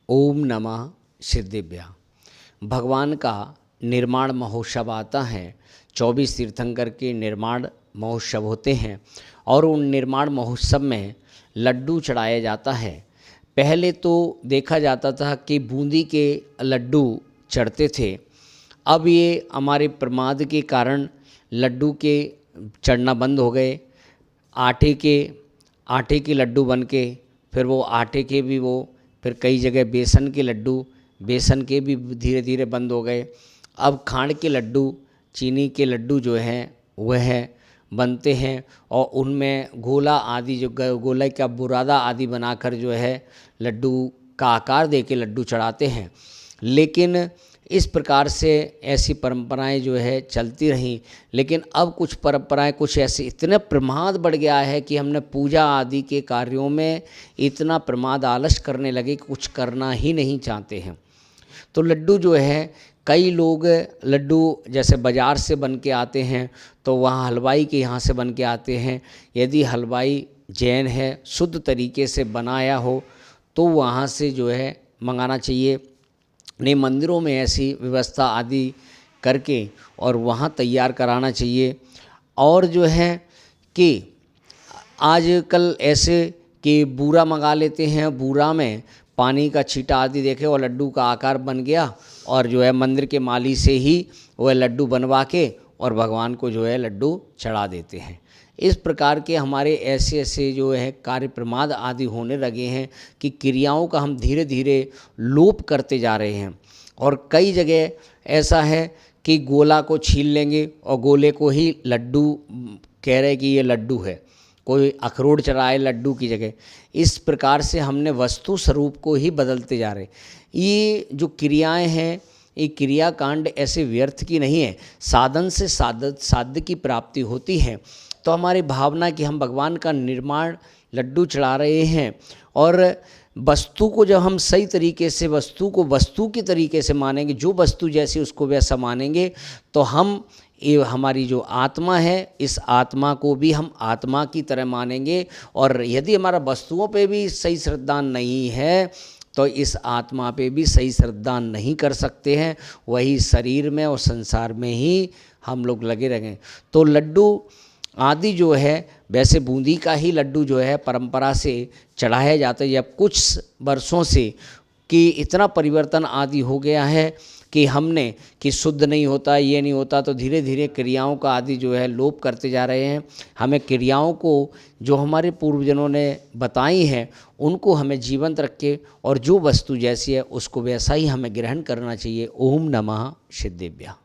ओम नमः सिद्धिभ्या। भगवान का निर्माण महोत्सव आता है। 24 तीर्थंकर के निर्माण महोत्सव होते हैं और उन निर्माण महोत्सव में लड्डू चढ़ाया जाता है। पहले तो देखा जाता था कि बूंदी के लड्डू चढ़ते थे। अब ये हमारे प्रमाद के कारण लड्डू के चढ़ना बंद हो गए। आटे के लड्डू बन के फिर वो आटे के भी फिर कई जगह बेसन के लड्डू, बेसन के भी धीरे धीरे बंद हो गए। अब खांड के लड्डू, चीनी के लड्डू जो हैं वह बनते हैं और उनमें गोला आदि जो गोला का बुरादा आदि बनाकर जो है लड्डू का आकार दे के लड्डू चढ़ाते हैं। लेकिन इस प्रकार से ऐसी परंपराएं जो है चलती रहीं। लेकिन अब कुछ परंपराएं कुछ ऐसे इतने प्रमाद बढ़ गया है कि हमने पूजा आदि के कार्यों में इतना प्रमाद आलस करने लगे कि कुछ करना ही नहीं चाहते हैं। तो लड्डू जो है कई लोग लड्डू जैसे बाज़ार से बन के आते हैं तो वहाँ हलवाई के यहाँ से बन के आते हैं। यदि हलवाई जैन है, शुद्ध तरीके से बनाया हो तो वहाँ से जो है मंगाना चाहिए। नहीं, मंदिरों में ऐसी व्यवस्था आदि करके और वहाँ तैयार कराना चाहिए। और जो है कि आजकल ऐसे कि बूरा मंगा लेते हैं, बूरा में पानी का छींटा आदि देखे और लड्डू का आकार बन गया और जो है मंदिर के माली से ही वह लड्डू बनवा के और भगवान को जो है लड्डू चढ़ा देते हैं। इस प्रकार के हमारे ऐसे ऐसे जो है कार्य प्रमाद आदि होने लगे हैं कि क्रियाओं का हम धीरे धीरे लोप करते जा रहे हैं। और कई जगह ऐसा है कि गोला को छील लेंगे और गोले को ही लड्डू कह रहे कि ये लड्डू है, कोई अखरोट चढ़ाए लड्डू की जगह। इस प्रकार से हमने वस्तु स्वरूप को ही बदलते जा रहे। ये जो क्रियाएं हैं, ये क्रियाकांड ऐसे व्यर्थ की नहीं है। साधन से साध्य की प्राप्ति होती है। तो हमारी भावना कि हम भगवान का निर्माण लड्डू चढ़ा रहे हैं और वस्तु को जब हम सही तरीके से वस्तु को वस्तु के तरीके से मानेंगे, जो वस्तु जैसी उसको वैसा मानेंगे, तो हम ये हमारी जो आत्मा है इस आत्मा को भी हम आत्मा की तरह मानेंगे। और यदि हमारा वस्तुओं पे भी सही श्रद्धा नहीं है तो इस आत्मा पे भी सही श्रद्धा नहीं कर सकते हैं। वही शरीर में और संसार में ही हम लोग लगे रहें। तो लड्डू आदि जो है वैसे बूंदी का ही लड्डू जो है परंपरा से चढ़ाया जाता है। अब कुछ वर्षों से कि इतना परिवर्तन आदि हो गया है कि हमने कि शुद्ध नहीं होता, ये नहीं होता, तो धीरे धीरे क्रियाओं का आदि जो है लोप करते जा रहे हैं। हमें क्रियाओं को जो हमारे पूर्वजनों ने बताई हैं उनको हमें जीवंत रख के और जो वस्तु जैसी है उसको वैसा ही हमें ग्रहण करना चाहिए। ओम नमः सिद्धिभ्या।